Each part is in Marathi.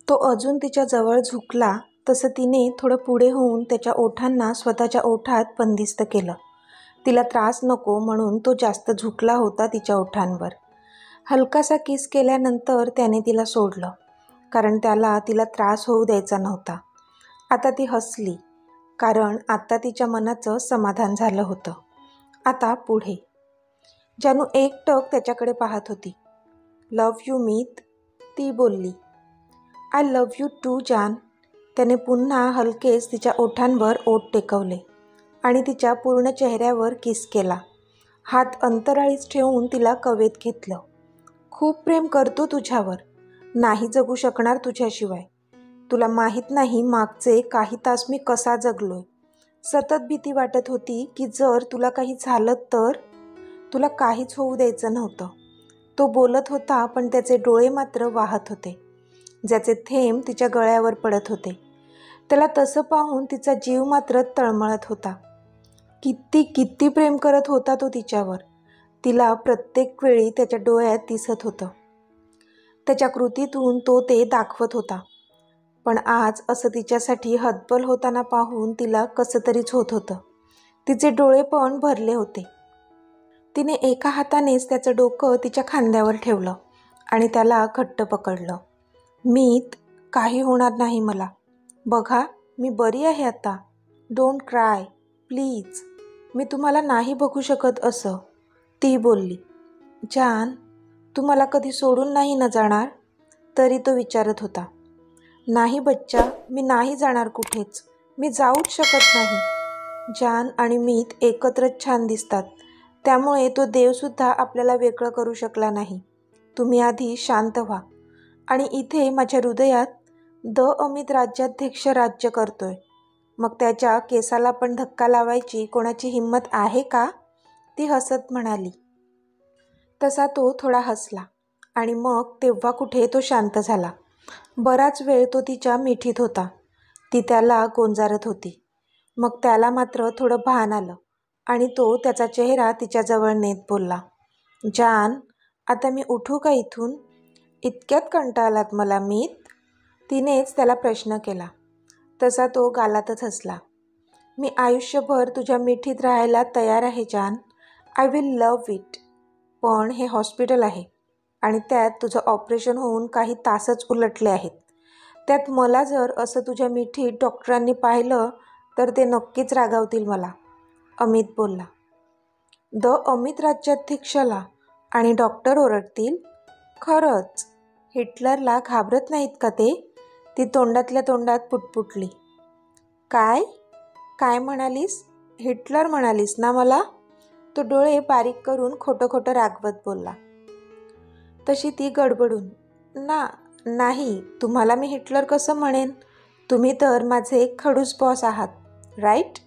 तो अजून तिच्या जवळ झुकला तसं तिने थोडं पुढे होऊन त्याच्या ओठांना स्वतःच्या ओठात बंदिस्त केलं. तिला त्रास नको म्हणून तो जास्त झुकला होता तिच्या ओठांवर. हलकासा किस केल्यानंतर त्याने तिला सोडलं, कारण त्याला तिला त्रास होऊ द्यायचा नव्हता. आता ती हसली, कारण आता तिच्या मनाचं समाधान झालं होतं. आता पुढे. जानू एकटक त्याच्याकडे पाहत होती. लव्ह यू मीत, ती बोलली. आय लव्ह यू टू जान. त्याने पुन्हा हलकेच तिच्या ओठांवर ओठ टेकवले आणि तिच्या पूर्ण चेहऱ्यावर किस केला. हात अंतराळीच ठेवून तिला कवेत घेतलं. खूप प्रेम करतो तुझ्यावर, नाही जगू शकणार तुझ्याशिवाय. तुला माहीत नाही मागचे काही तास मी कसा जगलोय. सतत भीती वाटत होती की जर तुला काही झालं तर. तुला काहीच होऊ द्यायचं नव्हतं. तो बोलत होता पण त्याचे डोळे मात्र वाहत होते, ज्याचे थेंब तिच्या गळ्यावर पडत होते. त्याला तसं पाहून तिचा जीव मात्र तळमळत होता. किती किती प्रेम करत होता तो तिच्यावर. तिला प्रत्येक वेळी त्याच्या डोळ्यात दिसत होतं. त्याच्या कृतीतून तो ते दाखवत होता. पण आज असं तिच्यासाठी हतबल होताना पाहून तिला कसं तरीच होत होतं. तिचे डोळे पण भरले होते. तिने एका हातानेच त्याचं डोकं तिच्या खांद्यावर ठेवलं आणि त्याला घट्ट पकडलं. मीत, काही होणार नाही मला. बघा, मी बरी आहे आता. Don't cry please. मी तुम्हाला नाही बघू शकत असं, ती बोलली. जान, तू मला कधी सोडून नाही ना जाणार? तरी तो विचारत होता. नाही बच्चा, मी नाही जाणार कुठेच. मी जाऊच शकत नाही. जान आणि मीत एकत्रच छान दिसतात, त्यामुळे तो देवसुद्धा आपल्याला वेगळं करू शकला नाही. तुम्ही आधी शांत व्हा. आणि इथे माझ्या हृदयात अमित राज्याध्यक्ष राज्य करतोय. मग त्याच्या केसाला पण धक्का लावायची कोणाची हिंमत आहे का? ती हसत म्हणाली. तसा तो थोडा हसला आणि मग तेव्हा कुठे तो शांत झाला. बराच वेळ तो तिच्या मिठीत होता. ती त्याला गोंजारत होती. मग त्याला मात्र थोडं भान आलं आणि तो त्याचा चेहरा तिच्याजवळ नेत बोलला. जान, आता मी उठू का इथून? इतक्यात कंटाळलात मला मीत? तिनेच त्याला प्रश्न केला. तसा तो गालातच हसला. मी आयुष्यभर तुझ्या मिठीत राहायला तयार आहे जान. I will love it. पण हे हॉस्पिटल आहे आणि त्यात तुझं ऑपरेशन होऊन काही तासच उलटले आहेत. त्यात मला जर असं तुझ्या मिठीत डॉक्टरांनी पाहिलं तर ते नक्कीच रागावतील मला, अमित बोलला. अमित राज्याध्यक्षाला आणि डॉक्टर ओरडतील? खरंच? हिटलरला घाबरत नाहीत का ते? ती तोंडातल्या तोंडात पुटपुटली. काय काय म्हणालीस? हिटलर म्हणालीस ना मला? तो डोळे बारीक करून खोटं खोटं रागवत बोलला. तशी ती गडबडून, नाही, तुम्हाला मी हिटलर कसं म्हणेन? तुम्ही तर माझे खडूस बॉस आहात, राईट?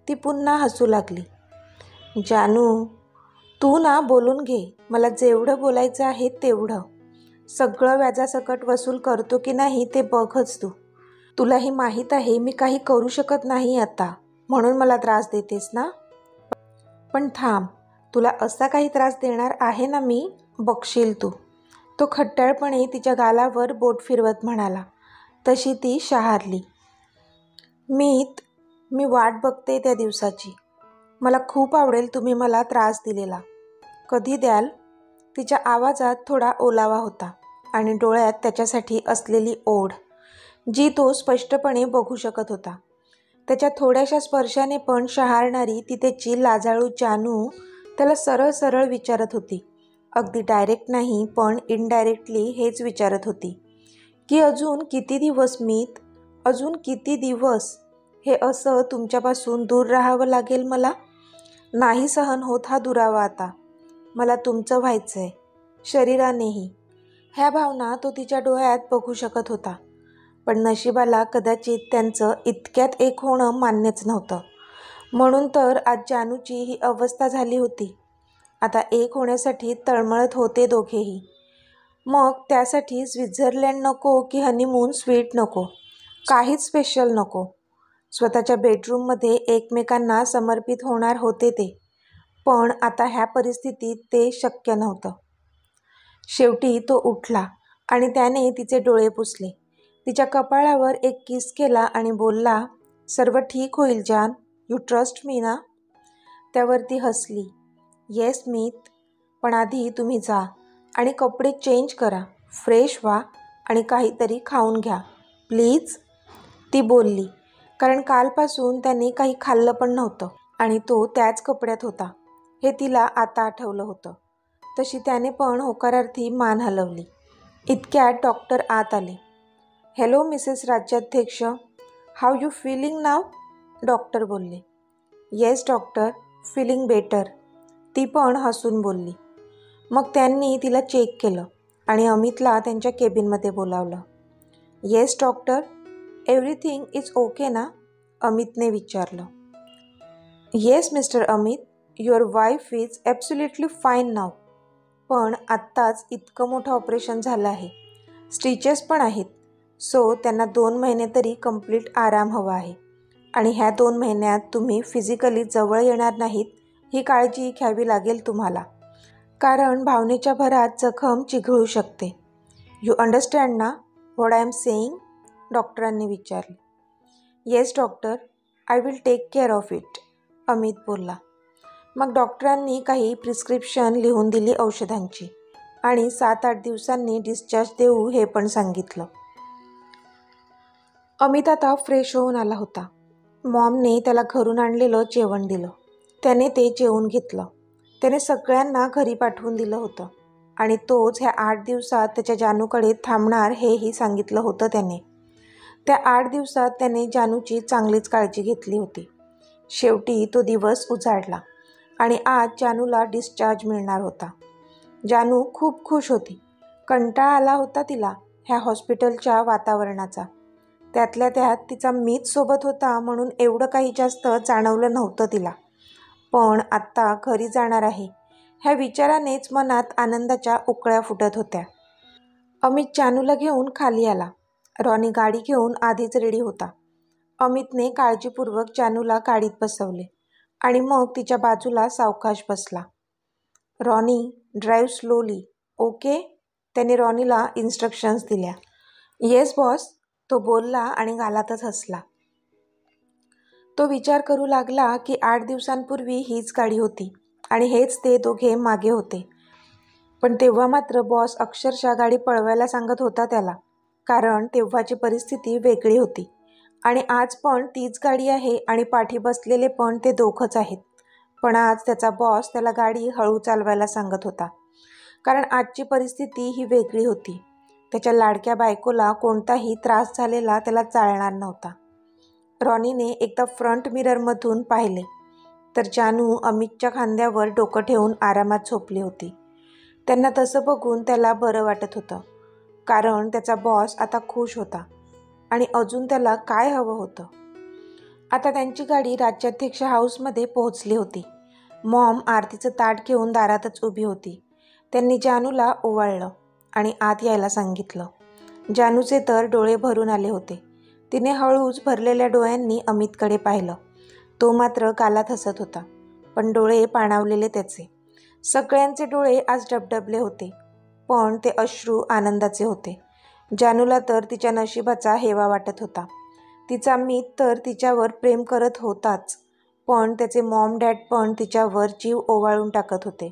ती पुन्हा हसू लागली. जानू, तू ना बोलून घे. मला जेवढं बोलायचं आहे तेवढं. सगळं व्याजासकट वसूल करतो की नाही ते बघच तू. तुलाही माहीत आहे मी काही करू शकत नाही आता, म्हणून मला त्रास देतेस ना? पण थांब, तुला असा काही त्रास देणार आहे ना मी, बघशील तू. तो खट्टाळपणे तिच्या गालावर बोट फिरवत म्हणाला. तशी ती शहारली. मीत, मी वाट बघते त्या दिवसाची. मला खूप आवडेल तुम्ही मला त्रास दिलेला. कधी द्याल? तिच्या आवाजात थोडा ओलावा होता आणि डोळ्यात त्याच्यासाठी असलेली ओढ, जी तो स्पष्टपणे बघू शकत होता. त्याच्या थोड्याशा स्पर्शाने पण शहारणारी ती त्याची लाजाळू जानू त्याला सरळ सरळ विचारत होती. अगदी डायरेक्ट नाही पण इनडायरेक्टली हेच विचारत होती की अजून किती दिवस मीत, अजून किती दिवस हे असं तुमच्यापासून दूर राहावं लागेल मला? नाही सहन होत हा दुरावा आता. मला तुमचं व्हायचं आहे, शरीरानेही. ह्या भावना तो तिच्या डोळ्यात बघू शकत होता. पण नशिबाला कदाचित त्यांचं इतक्यात एक होणं मान्यच नव्हतं. म्हणून तर आज जानूची ही अवस्था झाली होती. आता एक होण्यासाठी तळमळत होते दोघेही. मग त्यासाठी स्वित्झर्लंड नको की हनीमून स्वीट नको, काहीच स्पेशल नको. स्वतःच्या बेडरूममध्ये एकमेकांना समर्पित होणार होते ते. पण आता ह्या परिस्थितीत ते शक्य नव्हतं. शेवटी तो उठला आणि त्याने तिचे डोळे पुसले. तिच्या कपाळावर एक किस केला आणि बोलला, सर्व ठीक होईल जान, यू ट्रस्ट मी ना? त्यावर ती हसली. येस मीत, पण आधी तुम्ही जा आणि कपडे चेंज करा, फ्रेश व्हा आणि काहीतरी खाऊन घ्या प्लीज, ती बोलली. कारण कालपासून त्यांनी काही खाल्लं पण नव्हतं आणि तो त्याच कपड्यात होता हे तिला आता आठवलं होतं. तशी त्याने पण होकारार्थी मान हलवली. इतक्यात डॉक्टर आत आले. Hello Mrs Rajyadhyaksha, how you feeling now? Doctor बोलले. येस डॉक्टर, फीलिंग बेटर, ती पण हसून बोलली. मग त्यांनी तिला चेक केलं आणि अमितला त्यांच्या केबिनमध्ये बोलावलं. Yes doctor, everything is okay ना? अमितने विचारलं. Yes Mr Amit, your wife is absolutely fine now. पण आत्ताच इतकं मोठं ऑपरेशन झालं आहे, स्टिचेस पण आहेत, सो त्यांना 2 महिने तरी कंप्लीट आराम हवा आहे आणि ह्या 2 महिन्यात तुम्ही फिजिकली जवळ येणार नाहीत ही काळजी घ्यावी लागेल तुम्हाला, कारण भावनेच्या भरात जखम चिघळू शकते. यू अंडरस्टँड ना व्हॉट आय एम सेईंग? डॉक्टरांनी विचारले. Yes doctor, I will take care of it, Amit बोलला. मग डॉक्टरांनी काही प्रिस्क्रिप्शन लिहून दिली औषधांची आणि 7-8 दिवसांनी डिस्चार्ज देऊ हे पण सांगितलं. अमित आता फ्रेश होऊन आला होता. मॉमने त्याला घरून आणलेलं जेवण दिलं. त्याने ते जेवून घेतलं. त्याने सगळ्यांना घरी पाठवून दिलं होतं आणि तोच ह्या 8 दिवसात त्याच्या जानूकडे थांबणार हेही सांगितलं होतं त्याने. त्या 8 दिवसात त्याने जानूची चांगलीच काळजी घेतली होती. शेवटी तो दिवस उजाडला आणि आज जानूला डिस्चार्ज मिळणार होता. जानू खूप खुश होती. कंटाळा आला होता तिला ह्या हॉस्पिटलच्या वातावरणाचा. त्यातल्या त्यात तिचा मीत सोबत होता म्हणून एवढं काही जास्त जाणवलं नव्हतं तिला. पण आत्ता घरी जाणार आहे ह्या विचारानेच मनात आनंदाच्या उकळ्या फुटत होत्या. अमित जानूला घेऊन खाली आला. रॉनी गाडी घेऊन आधीच रेडी होता. अमितने काळजीपूर्वक जानूला गाडीत बसवले आणि मग तिच्या बाजूला सावकाश बसला. रॉनी, ड्राईव्ह स्लोली, ओके, त्याने रॉनीला इन्स्ट्रक्शन्स दिल्या. येस बॉस, तो बोलला आणि गालातच हसला. तो विचार करू लागला की 8 दिवसांपूर्वी हीच गाडी होती आणि हेच ते दोघे मागे होते. पण तेव्हा मात्र बॉस अक्षरशः गाडी पळवायला सांगत होता त्याला, कारण तेव्हाची परिस्थिती वेगळी होती. आणि आज पण तीच गाडी आहे आणि पाठी बसलेले पण ते दोघंच आहेत. पण आज त्याचा बॉस त्याला गाडी हळू चालवायला सांगत होता, कारण आजची परिस्थिती ही वेगळी होती. त्याच्या लाडक्या बायकोला कोणताही त्रास झालेला त्याला चालणार नव्हता. रॉनीने एकदा फ्रंट मिररमधून पाहिले तर जानू अमितच्या खांद्यावर डोकं ठेवून आरामात झोपली होती. त्यांना तसं बघून त्याला बरं वाटत होतं, कारण त्याचा बॉस आता खुश होता आणि अजून त्याला काय हवं होतं. आता त्यांची गाडी राज्याध्यक्ष हाऊसमध्ये पोहोचली होती. मॉम आरतीचं ताट घेऊन दारातच उभी होती. त्यांनी जानूला ओवाळलं आणि आत यायला सांगितलं. जानूचे तर डोळे भरून आले होते. तिने हळूच भरलेल्या डोळ्यांनी अमितकडे पाहिलं. तो मात्र गालात हसत होता, पण डोळे पाणावलेले त्याचे. सगळ्यांचे डोळे आज डबडबले होते, पण ते अश्रू आनंदाचे होते. जानूला तर तिच्या नशिबाचा हेवा वाटत होता. तिचा मीत तर तिच्यावर प्रेम करत होताच, पण त्याचे मॉम डॅड पण तिच्यावर जीव ओवाळून टाकत होते.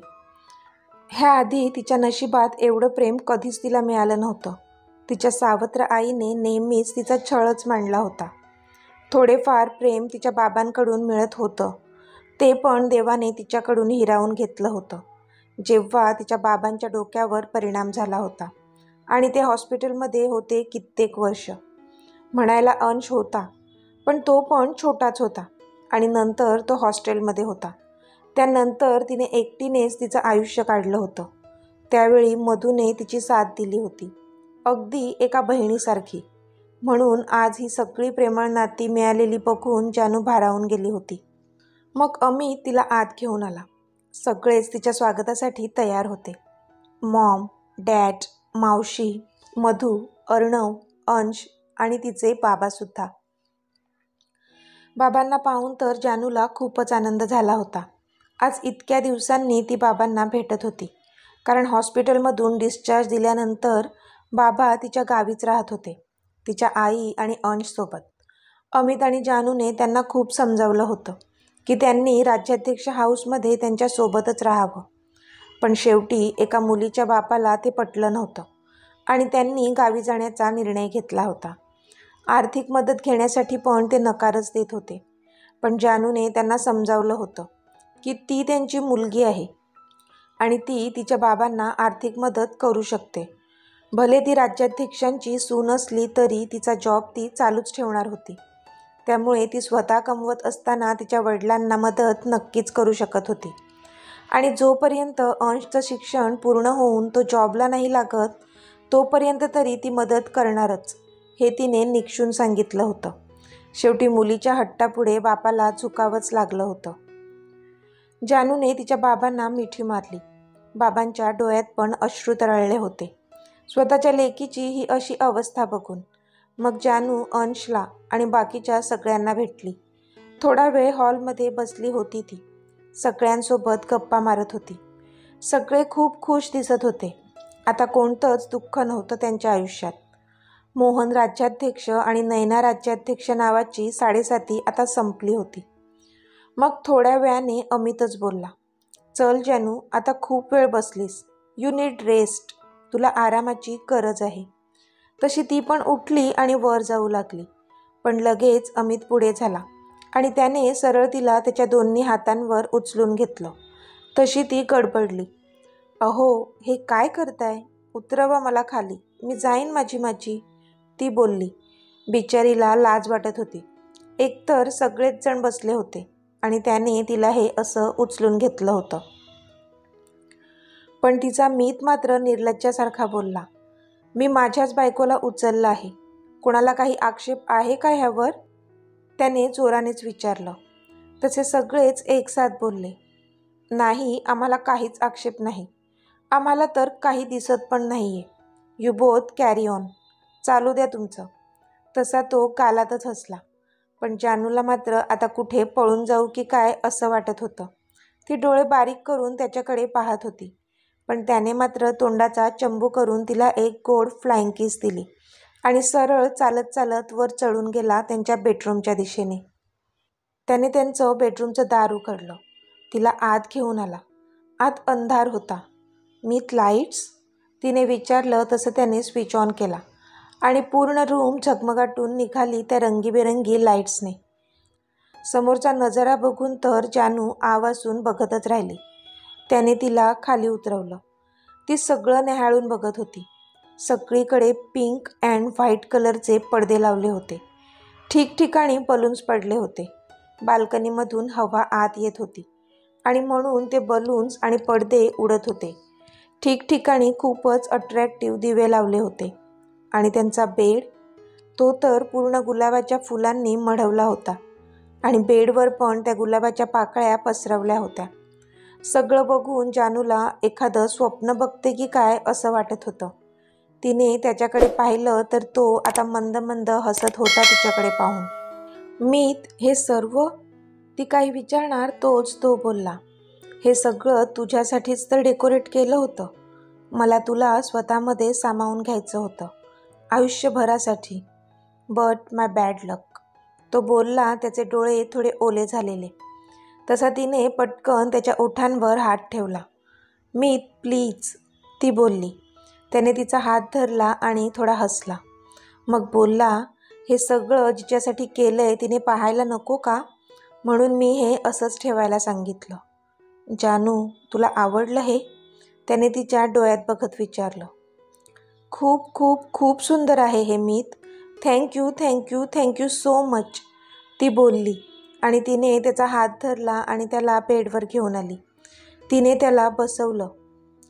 ह्याआधी तिच्या नशिबात एवढं प्रेम कधीच तिला मिळालं नव्हतं. तिच्या सावत्र आईने नेहमीच तिचा छळच मांडला होता. थोडेफार प्रेम तिच्या बाबांकडून मिळत होतं, ते पण देवाने तिच्याकडून हिरावून घेतलं होतं, जेव्हा तिच्या बाबांच्या डोक्यावर परिणाम झाला होता आणि ते हॉस्पिटलमध्ये होते कित्येक वर्ष. म्हणायला अंश होता, पण तो पण छोटाच होता आणि नंतर तो हॉस्टेलमध्ये होता. त्यानंतर तिने एकटीनेच तिचं आयुष्य काढलं होतं. त्यावेळी मधूने तिची साथ दिली होती, अगदी एका बहिणीसारखी. म्हणून आज ही सगळी प्रेमळ नाती मिळालेली बघून जानू भारावून गेली होती. मग अमित तिला आत घेऊन आला. सगळेच तिच्या स्वागतासाठी तयार होते. मॉम, डॅड, मावशी, मधू, अर्णव, अंश आणि तिचे बाबासुद्धा. बाबांना पाहून तर जानूला खूपच आनंद झाला होता. आज इतक्या दिवसांनी ती बाबांना भेटत होती, कारण हॉस्पिटलमधून डिस्चार्ज दिल्यानंतर बाबा तिच्या गावीच राहत होते. तिच्या आई आणि अंशसोबत. अमित आणि जानूने त्यांना खूप समजावलं होतं की त्यांनी राज्याध्यक्ष हाऊसमध्ये त्यांच्यासोबतच राहावं. पण शेवटी एका मुलीच्या बापाला ते पटलं नव्हतं आणि त्यांनी गावी जाण्याचा निर्णय घेतला होता. आर्थिक मदत घेण्यासाठी पण ते नकारच देत होते. पण जानूने त्यांना समजावलं होतं की ती त्यांची मुलगी आहे आणि ती तिच्या बाबांना आर्थिक मदत करू शकते. भले ती राज्याध्यक्षांची सून असली तरी तिचा जॉब ती चालूच ठेवणार होती. त्यामुळे ती स्वतः कमवत असताना तिच्या वडिलांना मदत नक्कीच करू शकत होती. आणि जोपर्यंत अंशचं शिक्षण पूर्ण होऊन तो जॉबला नाही लागत तोपर्यंत तरी ती मदत करणारच, हे तिने निक्षून सांगितलं होतं. शेवटी मुलीच्या हट्टापुढे बापाला झुकावंच लागलं होतं. जानूने तिच्या बाबांना मिठी मारली. बाबांच्या डोळ्यात पण अश्रू तरळले होते स्वतःच्या लेकीची ही अशी अवस्था बघून. मग जानू अंशला आणि बाकीच्या सगळ्यांना भेटली. थोडा वेळ हॉलमध्ये बसली होती ती. सगळ्यांसोबत गप्पा मारत होती. सगळे खूप खुश दिसत होते. आता कोणतंच दुःख नव्हतं त्यांच्या आयुष्यात. मोहन राज्याध्यक्ष आणि नैना राज्याध्यक्ष नावाची साडेसाती आता संपली होती. मग थोड्या वेळाने अमितच बोलला, चल जानू, आता खूप वेळ बसलीस. You need rest. तुला आरामाची गरज आहे. तशी ती पण उठली आणि वर जाऊ लागली. पण लगेच अमित पुढे झाला आणि त्याने सरळ तिला त्याच्या दोन्ही हातांवर उचलून घेतलं. तशी ती गडबडली. अहो, हे काय करताय? उतरवा मला खाली. मी जाईन माझी. ती बोलली. बिचारीला लाज वाटत होती. एकतर सगळेच जण बसले होते आणि त्याने तिला हे असं उचलून घेतलं होतं. पण तिचा मीत मात्र निर्लज्जासारखा बोलला, मी माझ्याच बायकोला उचललं आहे. कोणाला काही आक्षेप आहे का ह्यावर? त्याने जोरानेच विचारलं. तसे सगळेच एकसाथ बोलले, नाही, आम्हाला काहीच आक्षेप नाही. आम्हाला तर काही दिसत पण नाहीये. You both carry on. चालू द्या तुमचं. तसा तो गालातच हसला. पण जानूला मात्र आता कुठे पळून जाऊ की काय असं वाटत होतं. ती डोळे बारीक करून त्याच्याकडे पाहत होती. पण त्याने मात्र तोंडाचा चंबू करून तिला एक गोड फ्लाइंग किस दिली आणि सरळ चालत चालत वर चढून गेला त्यांच्या बेडरूमच्या दिशेने. त्याने त्यांचं बेडरूमचं दार उघडलं. तिला आत घेऊन आला. आत अंधार होता. मीत लाईट्स? तिने विचारलं तसं त्याने स्विच ऑन केला आणि पूर्ण रूम झगमगाटून निघाली त्या रंगीबेरंगी लाईट्सने. समोरचा नजारा बघून तर जानू आवासून बघतच राहिली. त्याने तिला खाली उतरवलं. ती सगळं न्याहाळून बघत होती. सगळीकडे पिंक अँड व्हाईट कलरचे पडदे लावले होते. ठिकठिकाणी बलून्स पडले होते. बाल्कनीमधून हवा आत येत होती आणि म्हणून ते बलून्स आणि पडदे उडत होते. ठिकठिकाणी खूपच अट्रॅक्टिव्ह दिवे लावले होते आणि त्यांचा बेड, तो तर पूर्ण गुलाबाच्या फुलांनी मढवला होता आणि बेडवर पण त्या गुलाबाच्या पाकळ्या पसरवल्या होत्या. सगळं बघून जानूला एखादं स्वप्न बघते की काय असं वाटत होतं. तिने त्याच्याकडे पाहिलं तर तो आता मंद मंद हसत होता तिच्याकडे पाहून. मीत, हे सर्व? ती काही विचारणार तोच तो बोलला, हे सगळं तुझ्यासाठीच तर डेकोरेट केलं होतं. मला तुला स्वतःमध्ये सामावून घ्यायचं होतं आयुष्यभरासाठी. बट माय बॅड लक. तो बोलला, त्याचे डोळे थोडे ओले झालेले. तसा तिने पटकन त्याच्या ओठांवर हात ठेवला. मीत प्लीज, ती बोलली. त्याने तिचा हात धरला आणि थोडा हसला. मग बोलला, हे सगळं जिच्यासाठी केलंय तिने पाहायला नको का? म्हणून मी हे असंच ठेवायला सांगितलं. जानू, तुला आवडलं हे? त्याने तिच्या डोळ्यात बघत विचारलं. खूप खूप खूप सुंदर आहे हे मीत. थँक्यू सो मच, ती बोलली आणि तिने त्याचा हात धरला आणि त्याला बेडवर घेऊन आली. तिने त्याला बसवलं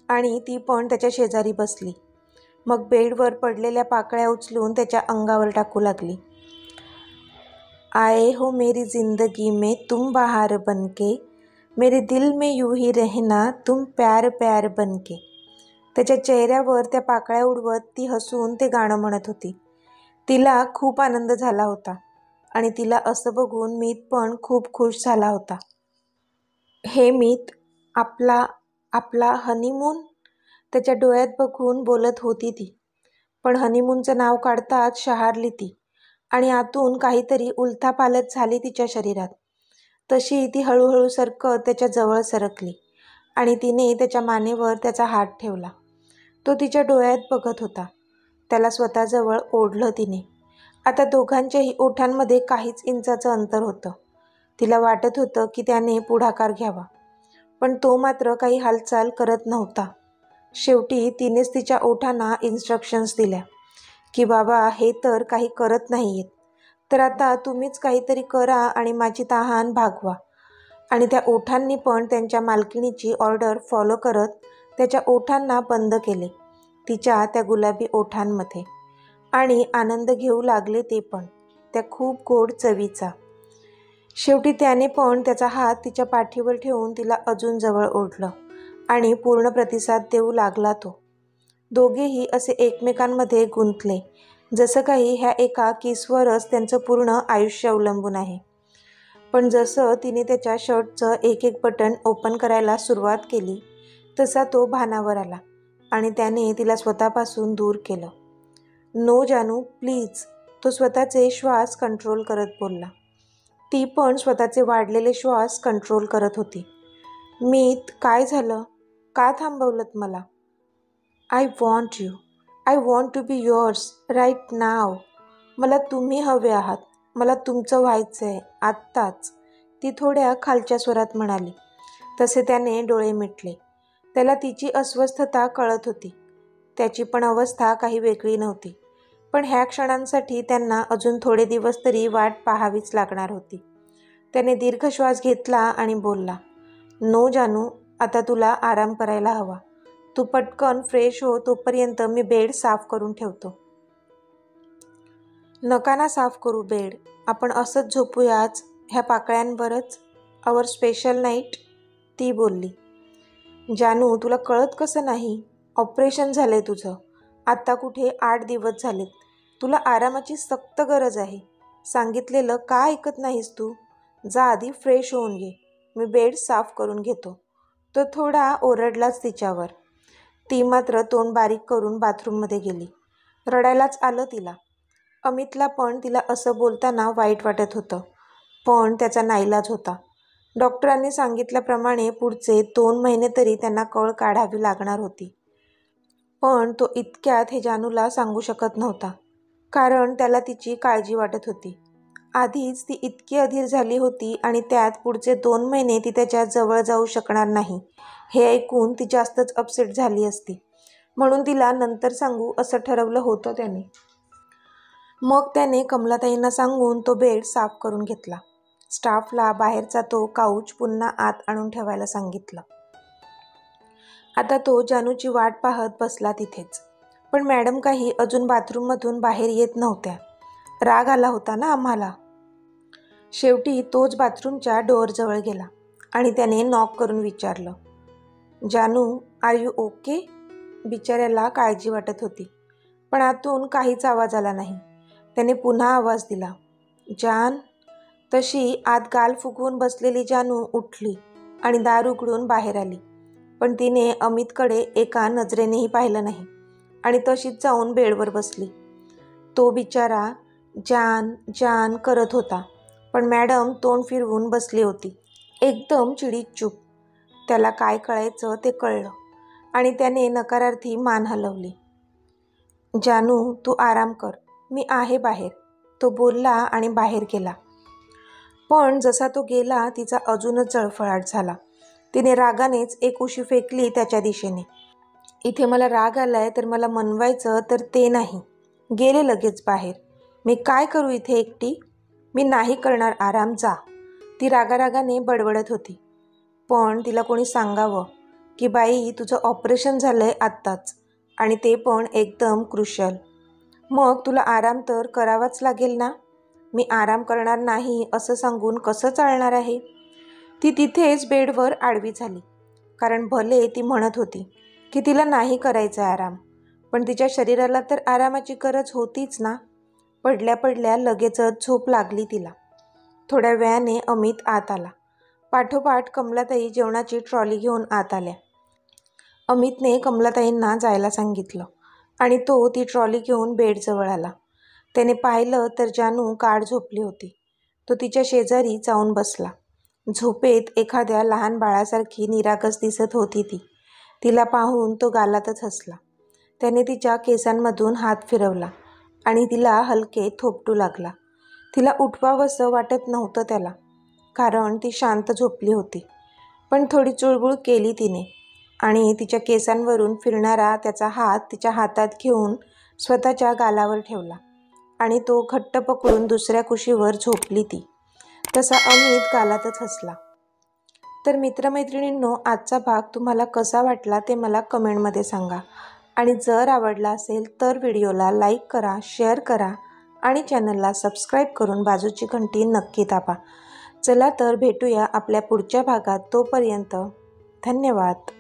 आणि ती पण त्याच्या शेजारी बसली. मग बेडवर पडलेल्या पाकळ्या उचलून त्याच्या अंगावर टाकू लागली. आए हो मेरी जिंदगी में तुम बहार बनके, मेरे दिल में यूं ही रहना तुम प्यार प्यार बनके. त्याच्या चेहऱ्यावर त्या पाकळ्या उडवत ती हसून ते गाणं म्हणत होती. तिला खूप आनंद झाला होता आणि तिला असं बघून मीत पण खूप खुश झाला होता. हे मीत, आपला हनीमून? त्याच्या डोळ्यात बघून बोलत होती ती. पण हनीमूनचं नाव काढताच शहारली ती आणि आतून काहीतरी उलथापालथ झाली तिच्या शरीरात. तशी ती हळूहळू सरकत त्याच्या जवळ सरकली आणि तिने त्याच्या मानेवर त्याचा हात ठेवला. तो तिच्या डोळ्यात बघत होता. त्याला स्वतःजवळ ओढलं तिने. आता दोघांच्याही ओठांमध्ये काहीच इंचाचं अंतर होतं. तिला वाटत होतं की त्याने पुढाकार घ्यावा, पण तो मात्र काही हालचाल करत नव्हता. शेवटी तिनेच तिच्या ओठांना इन्स्ट्रक्शन्स दिल्या की बाबा हे तर काही करत नाहीयेत, तर आता तुम्हीच काहीतरी करा आणि माझी तहान भागवा. आणि त्या ओठांनी पण त्यांच्या मालकिणीची ऑर्डर फॉलो करत त्याच्या ओठांना बंद केले, तिच्या त्या गुलाबी ओठांमध्ये. आणि आनंद घेऊ लागले ते पण त्या खूप गोड चवीचा. शेवटी त्याने पण त्याचा हात तिच्या पाठीवर ठेवून तिला अजून जवळ ओढलं आणि पूर्ण प्रतिसाद देऊ लागला तो. दोघेही असे एकमेकांमध्ये गुंतले जसं काही ह्या एका किसवरच त्यांचं पूर्ण आयुष्य अवलंबून आहे. पण जसं तिने त्याच्या शर्टचं एक एक बटन ओपन करायला सुरुवात केली तसा तो भानावर आला आणि त्याने तिला स्वतःपासून दूर केलं. नो जानू प्लीज, तो स्वतःचे श्वास कंट्रोल करत बोलला. ती पण स्वतःचे वाढलेले श्वास कंट्रोल करत होती. मीत, काय झालं? का थांबवलंत मला? I want you. I want to be yours right now. मला तुम्ही हवे आहात. मला तुमचं व्हायचं आहे आत्ताच, ती थोड्या खालच्या स्वरात म्हणाली. तसे त्याने डोळे मिटले. त्याला तिची अस्वस्थता कळत होती. त्याची पण अवस्था काही वेगळी नव्हती, पण ह्या क्षणांसाठी त्यांना अजून थोडे दिवस तरी वाट पाहावीच लागणार होती. त्याने दीर्घ श्वास घेतला आणि बोलला, नो जानू, आता तुला आराम करायला हवा. तू पटकन फ्रेश हो, तोपर्यंत मी बेड साफ करून ठेवतो. नका ना साफ करू बेड, आपण असंच झोपूयाच ह्या पाकळ्यांवरच, आवर स्पेशल नाईट, ती बोलली. जानू, तुला कळत कसं नाही? ऑपरेशन झालंय तुझं. आत्ता कुठे 8 दिवस झालेत. तुला आरामाची सक्त गरज आहे. सांगितलेलं का ऐकत नाहीस तू? जा आधी फ्रेश होऊन घे, मी बेड साफ करून घेतो. तो थोडा ओरडलाच तिच्यावर. ती मात्र तोंड बारीक करून बाथरूममध्ये गेली. रडायलाच आलं तिला. अमितला पण तिला असं बोलताना वाईट वाटत होतं, पण त्याचा नाईलाज होता. डॉक्टरांनी सांगितल्याप्रमाणे पुढचे 2 महिने तरी त्यांना कळ काढावी लागणार होती. पण तो इतक्यात हे जानूला सांगू शकत नव्हता, कारण त्याला तिची काळजी वाटत होती. आधीच ती इतकी अधीर झाली होती आणि त्यात पुढचे 2 महिने ती त्याच्या जवळ जाऊ शकणार नाही हे ऐकून ती जास्तच अपसेट झाली असती. म्हणून तिला नंतर सांगू असं ठरवलं होतं त्याने. मग त्याने कमलाताईंना सांगून तो बेड साफ करून घेतला. स्टाफला बाहेरचा तो काऊच पुन्हा आत आणून ठेवायला सांगितलं. आता तो जानूची वाट पाहत बसला तिथेच. पण मॅडम काही अजून बाथरूममधून बाहेर येत नव्हत्या. राग आला होता ना आम्हाला. शेवटी तोच बाथरूमच्या डोअरजवळ गेला आणि त्याने नॉक करून विचारलं, जानू, आर यू ओके? बिचाऱ्याला काळजी वाटत होती, पण आतून काहीच आवाज आला नाही. त्याने पुन्हा आवाज दिला, जान. तशी आत गाल फुगवून बसलेली जानू उठली आणि दार उघडून बाहेर आली. पण तिने अमितकडे एका नजरेनेही पाहिलं नाही आणि तशीच जाऊन बेडवर बसली. तो बिचारा जान जान करत होता, पण मॅडम तोंड फिरवून बसली होती, एकदम चिडीत चूप. त्याला काय कळायचं ते कळलं आणि त्याने नकारार्थी मान हलवली. जानू, तू आराम कर, मी आहे बाहेर, तो बोलला आणि बाहेर गेला. पण जसा तो गेला तिचा अजूनच जळफळाट झाला. तिने रागानेच एक उशी फेकली त्याच्या दिशेने. इथे मला राग आलाय तर मला मनवायचं तर ते नाही. गेले लगेच बाहेर. मी काय करू इथे एकटी? मी नाही करणार आराम, जा. ती रागारागाने बडबडत होती. पण तिला कोणी सांगावं की बाई तुझं ऑपरेशन झालंय आत्ताच आणि ते पण एकदम क्रुशल. मग तुला आराम तर करावाच लागेल ना. मी आराम करणार नाही असं सांगून कसं चालणार आहे? ती तिथेच बेडवर आडवी झाली. कारण भले ती म्हणत होती की तिला नाही करायचा आराम, पण तिच्या शरीराला तर आरामाची गरज होतीच ना. पडल्या पडल्या लगेचच झोप लागली तिला. थोड्या वेळाने अमित आत आला. पाठोपाठ कमलाताई जेवणाची ट्रॉली घेऊन आत आल्या. अमितने कमलाताईंना जायला सांगितलं. आणि तो ती ट्रॉली घेऊन बेडजवळ आला. त्याने पाहिलं तर जानू गाढ झोपली होती. तो तिच्या शेजारी जाऊन बसला. झोपेत एखाद्या लहान बाळासारखी निरागस दिसत होती ती. तिला पाहून तो गालातच हसला. त्याने तिच्या केसांमधून हात फिरवला आणि तिला हलके थोपटू लागला. तिला उठवावंसं वाटत नव्हतं त्याला, कारण ती शांत झोपली होती. पण थोडी चुळबुळ केली तिने आणि तिच्या केसांवरून फिरणारा त्याचा हात तिच्या हातात घेऊन स्वतःच्या गालावर ठेवला आणि तो घट्ट पकडून दुसऱ्या कुशीवर झोपली ती. तसा अमित गालातच हसला. तर मित्रमैत्रिणींनो, आजचा भाग तुम्हाला कसा वाटला ते मला कमेंटमध्ये सांगा. आणि जर आवडला असेल तर व्हिडिओला लाईक करा, शेअर करा आणि चॅनलला सबस्क्राईब करून बाजूची घंटी नक्की दाबा. चला तर भेटूया आपल्या पुढच्या भागात. तोपर्यंत धन्यवाद.